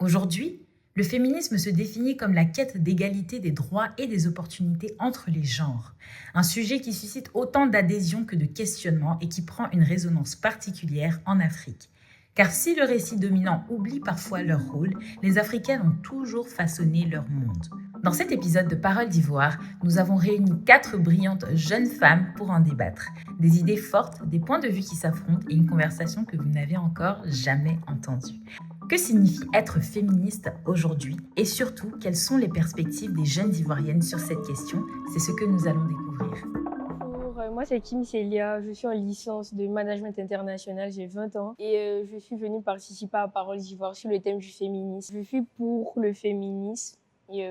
Aujourd'hui, le féminisme se définit comme la quête d'égalité des droits et des opportunités entre les genres, un sujet qui suscite autant d'adhésions que de questionnements et qui prend une résonance particulière en Afrique. Car si le récit dominant oublie parfois leur rôle, les Africaines ont toujours façonné leur monde. Dans cet épisode de Parole d'Ivoire, nous avons réuni 4 brillantes jeunes femmes pour en débattre. Des idées fortes, des points de vue qui s'affrontent et une conversation que vous n'avez encore jamais entendue. Que signifie être féministe aujourd'hui et surtout, quelles sont les perspectives des jeunes Ivoiriennes sur cette question? C'est ce que nous allons découvrir. Bonjour, moi c'est Kim Célia, je suis en licence de management international, j'ai 20 ans et je suis venue participer à Parole d'Ivoire sur le thème du féminisme. Je suis pour le féminisme et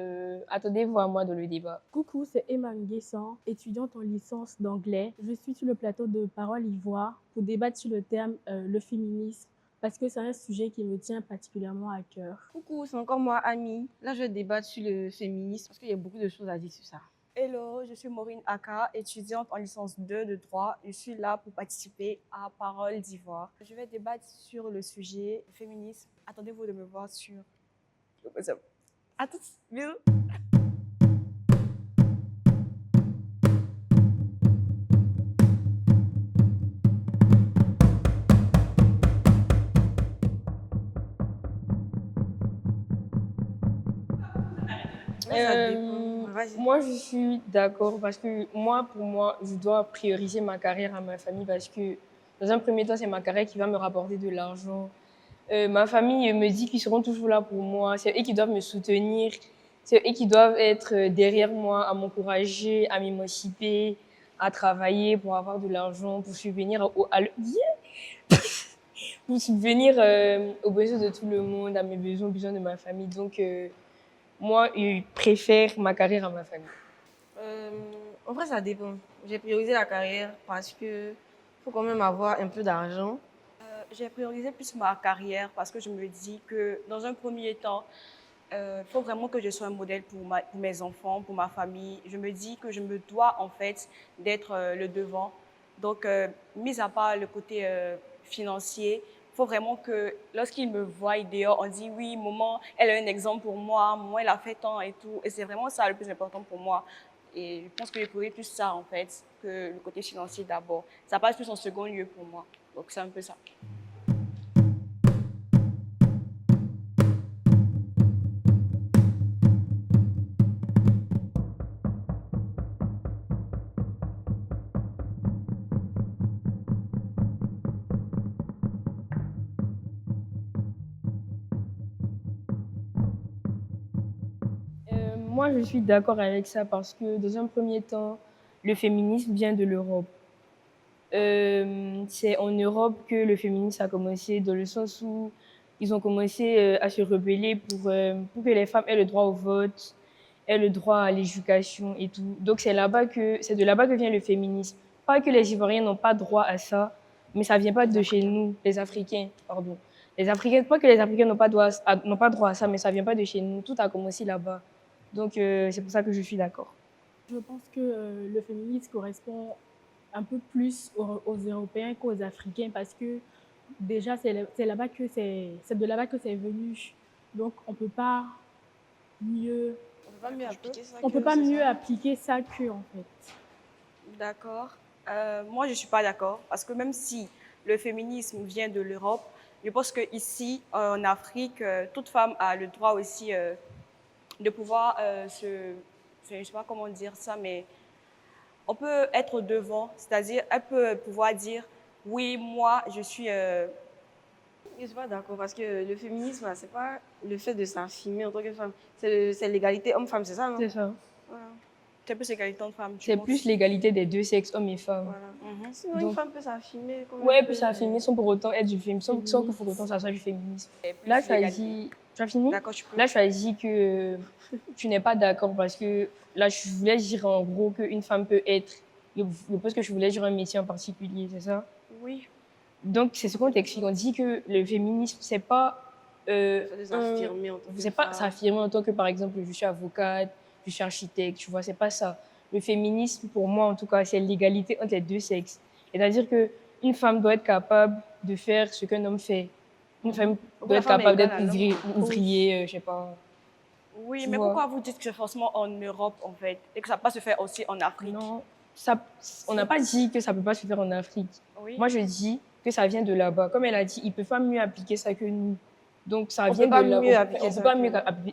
attendez-vous à moi dans le débat. Coucou, c'est Emma Nguessan, étudiante en licence d'anglais. Je suis sur le plateau de Parole Ivoire pour débattre sur le thème le féminisme parce que c'est un sujet qui me tient particulièrement à cœur. Coucou, c'est encore moi, Ami. Là, je vais débattre sur le féminisme parce qu'il y a beaucoup de choses à dire sur ça. Hello, je suis Maureen Aka, étudiante en licence 2 de droit. Je suis là pour participer à Parole d'Ivoire. Je vais débattre sur le sujet féminisme. Attendez-vous de me voir sur le WhatsApp. À tous, bisous. Moi je suis d'accord parce que pour moi, je dois prioriser ma carrière à ma famille parce que dans un premier temps, c'est ma carrière qui va me rapporter de l'argent. Ma famille me dit qu'ils seront toujours là pour moi, c'est eux qui doivent me soutenir, c'est eux qui doivent être derrière moi, à m'encourager, à m'émanciper, à travailler pour avoir de l'argent, pour subvenir pour subvenir aux besoins de tout le monde, à mes besoins, aux besoins de ma famille. Donc, moi, je préfère ma carrière à ma famille. En vrai, ça dépend. J'ai priorisé la carrière parce que faut quand même avoir un peu d'argent. J'ai priorisé plus ma carrière parce que je me dis que dans un premier temps, il faut vraiment que je sois un modèle pour mes enfants, pour ma famille. Je me dis que je me dois en fait d'être le devant. Donc, mis à part le côté financier, il faut vraiment que lorsqu'ils me voient dehors, on dit oui, maman, elle est un exemple pour moi, maman, elle a fait tant et tout. Et c'est vraiment ça le plus important pour moi. Et je pense que je pourrais plus ça en fait que le côté financier d'abord. Ça passe plus en second lieu pour moi. Donc, c'est un peu ça. Moi, je suis d'accord avec ça parce que dans un premier temps, le féminisme vient de l'Europe. C'est en Europe que le féminisme a commencé, dans le sens où ils ont commencé à se rebeller pour que les femmes aient le droit au vote, aient le droit à l'éducation et tout. Donc c'est de là-bas que vient le féminisme. Pas que les Ivoiriens n'ont pas droit à ça, mais ça vient pas de chez nous, les Africains, pardon. Les Africains, pas que les Africains n'ont pas droit à ça, mais ça vient pas de chez nous. Tout a commencé là-bas. Donc c'est pour ça que je suis d'accord. Je pense que le féminisme correspond un peu plus aux Européens qu'aux Africains parce que déjà c'est de là-bas que c'est venu. Donc on peut pas mieux On peut pas mieux appliquer ça qu'eux en fait. D'accord. Moi, je ne suis pas d'accord parce que même si le féminisme vient de l'Europe, je pense qu'ici, en Afrique, toute femme a le droit aussi de pouvoir je ne sais pas comment dire ça, mais on peut être devant, c'est-à-dire elle peut pouvoir dire oui, moi, je suis. Je suis pas d'accord parce que le féminisme, c'est pas le fait de s'affirmer en tant que femme. C'est l'égalité homme-femme, c'est ça, non? C'est ça. Voilà. C'est plus égalité entre femmes. C'est plus l'égalité des deux sexes, hommes et femmes. Voilà. Sinon, Donc, une femme peut s'affirmer. Ouais, elle peut s'affirmer sans pour autant être du féminisme, sans que pour autant ça soit du féminisme. Là, tu as dit. Tu as fini? D'accord, tu peux. Là, tu as dit que tu n'es pas d'accord parce que là, je voulais dire en gros qu'une femme peut être. Je pense que je voulais dire un métier en particulier, c'est ça? Oui. Donc, c'est ce qu'on t'explique. On dit que le féminisme, c'est pas. S'affirmer en tant que C'est pas femme. s'affirmer en tant que, par exemple, je suis avocate, je suis architecte, tu vois, c'est pas ça. Le féminisme, pour moi, en tout cas, c'est l'égalité entre les deux sexes. C'est-à-dire qu'une femme doit être capable de faire ce qu'un homme fait. Une femme Donc, doit la être femme est capable égale d'être à l'homme. ouvrier, je sais pas. Oui, Tu mais vois. pourquoi vous dites que c'est forcément en Europe, en fait, et que ça peut pas se faire aussi en Afrique? Non, ça, on n'a pas dit que ça peut pas se faire en Afrique. Oui. Moi, je dis que ça vient de là-bas. Comme elle a dit, ils peuvent pas mieux appliquer ça que nous. Donc, ça On vient peut pas de là. mieux appliquer On peut ça pas que mieux nous.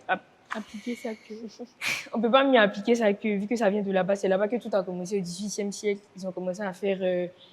Appliquer ça que... on peut pas mieux appliquer ça que vu que ça vient de là-bas. C'est là-bas que tout a commencé au XVIIIe siècle. Ils ont commencé à faire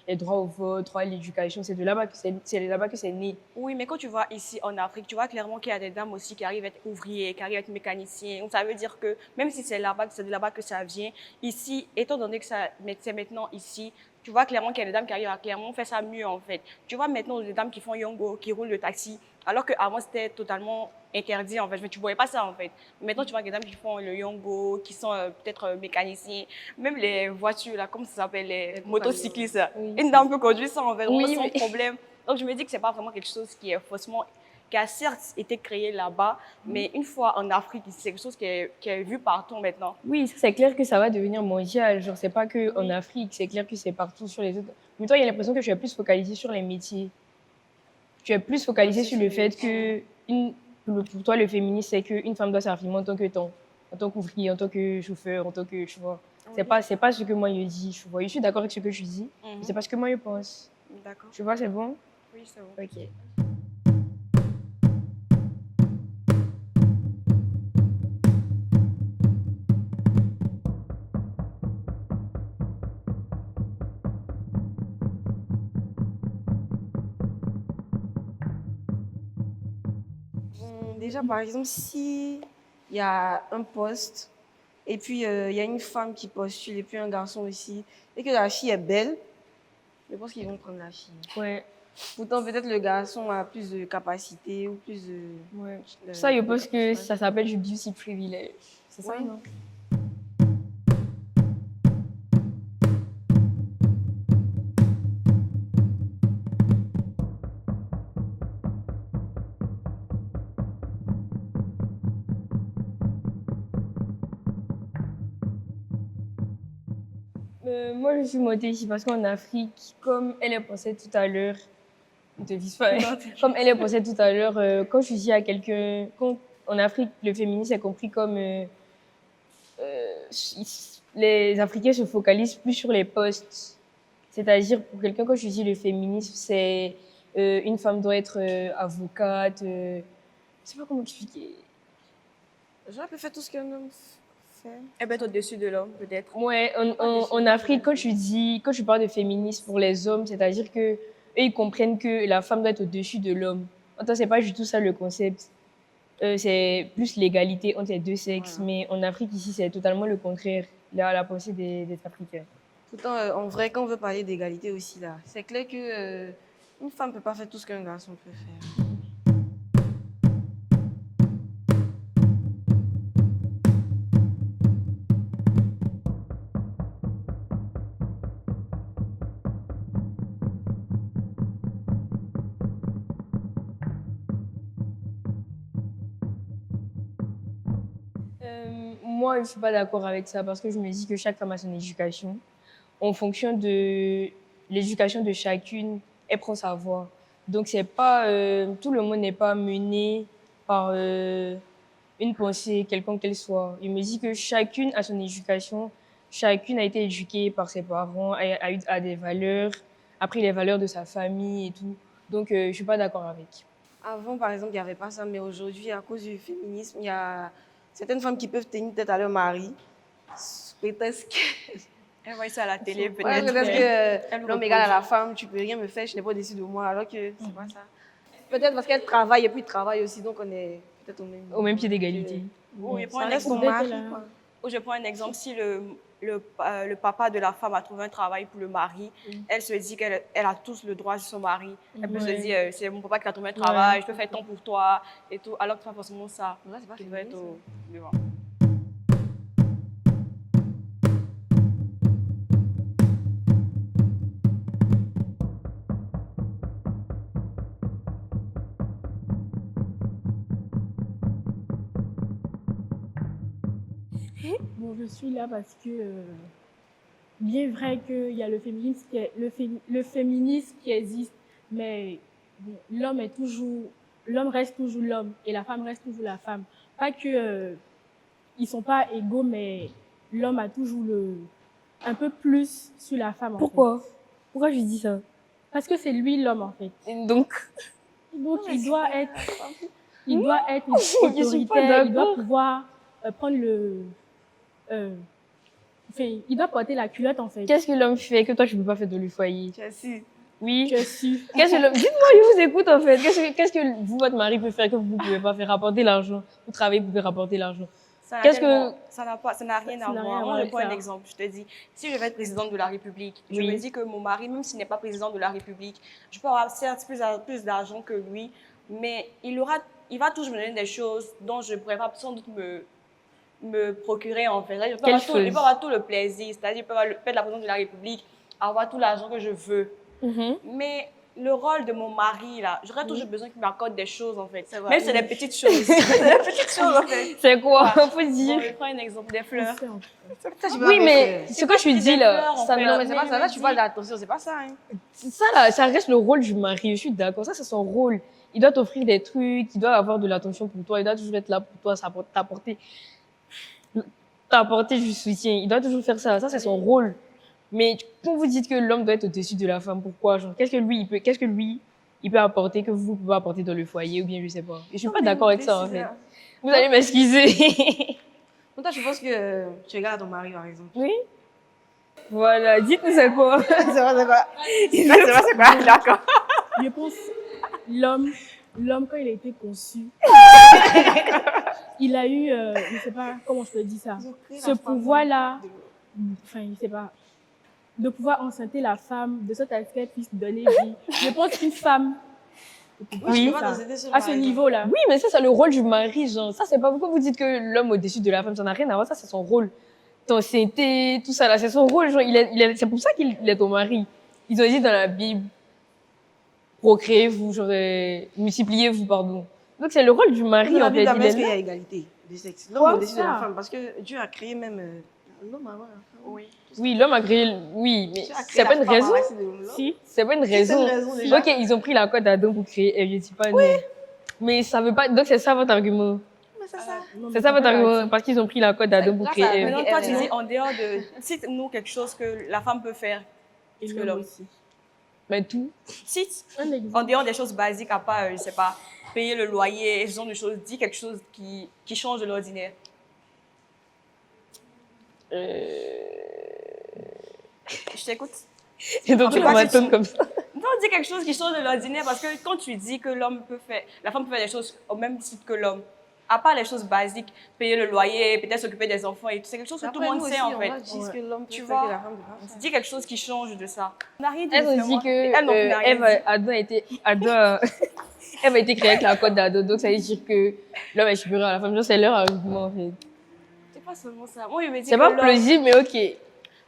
les droits au vote, droit à l'éducation. C'est de là-bas que c'est là-bas que c'est né. Oui, mais quand tu vois ici en Afrique, tu vois clairement qu'il y a des dames aussi qui arrivent à être ouvriers, qui arrivent à être mécaniciens. Donc ça veut dire que même si c'est là-bas, c'est de là-bas que ça vient, ici, étant donné que c'est maintenant ici, tu vois clairement qu'il y a des dames qui arrivent à clairement faire ça mieux en fait. Tu vois maintenant des dames qui font yongo, qui roulent le taxi, alors qu'avant c'était totalement interdit en fait. Mais tu voyais pas ça en fait. Maintenant tu vois des dames qui font le yongo, qui sont peut-être mécaniciens, même les voitures là, comment ça s'appelle, les motocyclistes. Oui. Une dame peut conduire ça en fait, Oui, vraiment sans mais- problème. Donc je me dis que c'est pas vraiment quelque chose qui est faussement, qui a certes été créé là-bas, mais une fois en Afrique, c'est quelque chose qui est vu partout maintenant. Oui, ça, c'est clair que ça va devenir mondial. Genre, c'est pas que en Oui. Afrique, c'est clair que c'est partout sur les autres. Mais toi, il y a l'impression que tu es plus focalisé sur les métiers. Tu es plus focalisé Aussi sur sur le les fait métiers. pour toi, le féminisme, c'est qu'une femme doit s'affirmer en tant qu'ouvrier, en tant que chauffeur, en tant que, tu vois. Oui. C'est pas ce que moi je dis, tu vois. Je suis d'accord avec ce que tu dis, mais Mhm. c'est pas ce que moi je pense. D'accord. Tu vois, c'est bon? Oui, c'est bon. Ok. Bon, déjà, par exemple, si il y a un poste et puis il y a une femme qui postule et puis un garçon aussi, et que la fille est belle, je pense qu'ils vont prendre la fille. Ouais, Pourtant, peut-être le garçon a plus de capacité ou plus de... ouais. de- Ça, je de pense que capacité. ça s'appelle du beauty privilège. C'est ça, Oui. non? Moi, je suis montée ici parce qu'en Afrique, comme elle est pensée tout à l'heure, ne te vise pas, hein. Comme elle est pensée tout à l'heure, quand je dis à quelqu'un, quand en Afrique, le féminisme est compris comme euh, les Africains se focalisent plus sur les postes. C'est-à-dire, pour quelqu'un, quand je dis le féminisme, c'est une femme doit être avocate, je sais pas comment expliquer. Genre, elle peut faire tout ce qu'un homme fait. Elle peut être au-dessus de l'homme, peut-être. Ouais, en Afrique, quand tu parles de féminisme pour les hommes, c'est-à-dire que eux, ils comprennent que la femme doit être au-dessus de l'homme. Attends, c'est pas du tout ça le concept. C'est plus l'égalité entre les deux sexes, Voilà. mais en Afrique, ici, c'est totalement le contraire, la pensée des Africains. Pourtant, en vrai, quand on veut parler d'égalité aussi, là, c'est clair que une femme ne peut pas faire tout ce qu'un garçon peut faire. Moi, je ne suis pas d'accord avec ça parce que je me dis que chaque femme a son éducation. En fonction de l'éducation de chacune, elle prend sa voie. Donc, c'est pas, tout le monde n'est pas mené par une pensée quelconque qu'elle soit. Je me dis que chacune a son éducation, chacune a été éduquée par ses parents, a des valeurs, a pris les valeurs de sa famille et tout. Donc, je ne suis pas d'accord avec. Avant, par exemple, il n'y avait pas ça, mais aujourd'hui, à cause du féminisme, il y a certaines femmes qui peuvent tenir tête à leur mari. Peut-être Elle voit ça à la télé, ouais, peut-être. peut-être Elle que le l'homme égale à la reproduit. femme, tu peux rien me faire, je n'ai pas au-dessus de moi, alors que c'est pas ça. Peut-être parce qu'elle travaille et puis il travaille aussi, donc on est peut-être Au même pied d'égalité. Oui, Ça reste ton Peut-être mari, qu'elle a- quoi. ou je prends un exemple, si le papa de la femme a trouvé un travail pour le mari, elle se dit elle a tous le droit sur son mari. Elle peut se Ouais. dire, c'est mon papa qui a trouvé un travail, je peux faire tant pour toi, et tout, alors que c'est pas forcément ça Là, c'est pas qui doit être féministe. au devant. Bon, je suis là parce que, bien vrai qu'il y a le féminisme le féminisme qui existe, mais bon, l'homme est toujours l'homme reste toujours l'homme et la femme reste toujours la femme. Pas que ils sont pas égaux, mais l'homme a toujours un peu plus sur la femme. En fait. Pourquoi je dis ça? Parce que c'est lui l'homme en fait. Donc, Donc il doit être Je suis pas autoritaire, il doit d'accord. pouvoir prendre enfin, il doit porter la culotte en fait. qu'est-ce que l'homme fait que toi, tu peux pas faire dans le foyer? Tu as su. Oui. Je suis. Qu'est-ce que l'homme... Dites-moi, je vous écoute en fait. Qu'est-ce que vous, votre mari peut faire que vous pouvez pas faire? Rapporter l'argent. Vous travaillez, vous pouvez rapporter l'argent. Ça n'a rien à Ça n'a rien à voir. voir Moi, je avec prends ça. un exemple. Je te dis, si je vais être présidente de la République, je Oui. me dis que mon mari, même s'il n'est pas président de la République, je peux avoir certes plus d'argent que lui, mais il va toujours me donner des choses dont je ne pourrais pas sans doute me procurer en fait. Il peut avoir tout le plaisir, c'est-à-dire il peut être la présidente de la République, avoir tout l'argent que je veux. Mais le rôle de mon mari, là, j'aurais toujours besoin qu'il m'accorde des choses, en fait. vrai. Même si c'est des petites choses. C'est des petites choses, en fait. C'est quoi? Voilà. Faut dire. Bon, je prends un exemple, des fleurs. Oui, mais ce que tu dis là, fleurs, en ça fait. non, Non, mais c'est pas ça. Là, tu parles d'attention, c'est pas ça. Hein. ça là, ça reste le rôle du mari. Je suis d'accord. Ça, c'est son rôle. Il doit t'offrir des trucs, il doit avoir de l'attention pour toi, il doit toujours être là pour toi, t'apporter du soutien. Il doit toujours faire ça. Ça, c'est son rôle. Mais quand vous dites que l'homme doit être au-dessus de la femme, pourquoi? Genre, qu'est-ce que lui, il peut apporter que vous pouvez apporter dans le foyer ou bien je sais pas. Et je suis pas d'accord avec ça en fait. Vous allez m'excuser. Donc, toi, je pense que tu regardes ton mari, par exemple. Oui. Voilà, dites-nous c'est quoi. c'est quoi? C'est quoi? D'accord. Je pense l'homme quand il a été conçu, il a eu, je sais pas comment je te dis ça, ce pouvoir-là, enfin je sais pas, de pouvoir enceinter la femme de sorte à ce qu'elle puisse donner vie. Je pense qu'une femme, Oui. à ce niveau-là. Oui, mais ça, c'est le rôle du mari, genre. Ça, c'est pas pourquoi vous dites que l'homme au-dessus de la femme, ça n'a rien à voir, ça, c'est son rôle. T'enceinte, tout ça, là, c'est son rôle, genre, c'est pour ça qu'il est ton mari. Ils ont dit dans la Bible, procréez-vous, genre, multipliez-vous, pardon. Donc, c'est le rôle du mari, en fait. Est-ce Il est qu'il y là. a égalité de sexe? Quoi, L'homme au-dessus de la ça? femme, parce que Dieu a créé même l'homme avant la femme. Oui. Oui, l'homme a créé, oui, mais Dieu a créé c'est pas la une femme raison. à partir de l'homme. Si. C'est pas une C'est raison. une raison, déjà. Ok, ils ont pris la code d'Adam pour créer Ève, je dis pas non. Mais ça veut pas, donc c'est ça votre argument. Mais c'est ça. Non, mais C'est ça votre pas argument, parce qu'ils ont pris la code d'Adam pour Là, créer ça- Ève. Maintenant, toi, tu Elle, dis en dehors de. Cite-nous quelque chose que la femme peut faire. Et que l'homme l'homme. aussi. Ben, Mais tout. Cite. Un En exemple. dehors des choses basiques, à part, je sais pas, payer le loyer, ce genre de choses, dis quelque chose qui change de l'ordinaire. Je t'écoute. Et donc, Je tu sais pas m'attends si tu- comme ça. Non, dis quelque chose qui change de l'ordinaire parce que quand tu dis que la femme peut faire des choses au même titre que l'homme, à part les choses basiques, payer le loyer, peut-être s'occuper des enfants et tout, c'est quelque chose que tout le monde sait en fait. Dis ce que l'homme peut Tu faire vois, que la femme peut pas faire. dis quelque chose qui change de ça. On n'a rien dit Elles ont dit différemment. que Elle non plus n'a rien dit. Adam a été créé avec la code d'Adam, donc ça veut dire que l'homme est supérieur à la femme. Genre, c'est leur argument, en fait. C'est pas seulement ça. Moi, je me dis C'est que pas l'homme- plausible, mais ok.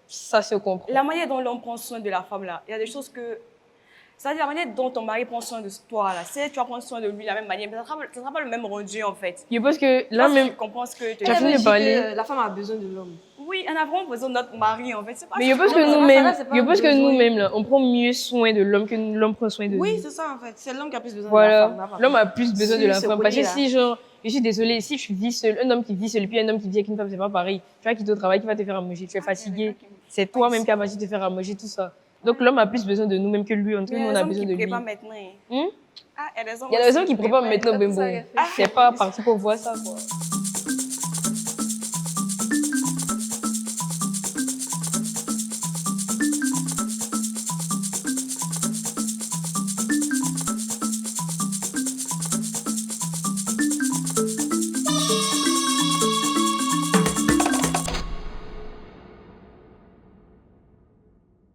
Ça se comprend. la manière dont l'homme prend soin de la femme, là, il y a des choses que... C'est-à-dire la manière dont ton mari prend soin de toi, là, c'est tu vas prendre soin de lui de la même manière, mais ça ne sera pas le même rendu, en fait. Je pense que là, Là, même. tu comprends ce que... Tu as Elle fini veut de dire parler. que la femme a besoin de l'homme. Oui, on a vraiment besoin de notre mari, en fait. C'est pas Mais je pense non, que mais nous-mêmes, ça, c'est pas je un pense que besoin. nous-mêmes, là, on prend mieux soin de l'homme que l'homme prend soin de Oui, nous. c'est ça en fait. C'est l'homme qui a plus besoin de la femme. Voilà. L'homme a plus besoin de la Se femme. Parce que coller, là. si, genre, je suis désolée, si je vis seule, un homme qui vit seul, puis un homme qui vit avec une femme, c'est pas pareil. Tu vas quitter au travail, qui va te faire à manger, tu es fatigué. C'est toi-même qui as facile de te faire à manger, tout ça. Donc l'homme a plus besoin de nous, même que lui. En tout cas, Mais on les a hommes besoin qui de lui. préparent maintenant. Hmm? Ah, il y a des hommes Il y a des aussi hommes qui préparent maintenant, préparent, ben tout ça, bon. C'est pas parti pour voir ça, quoi.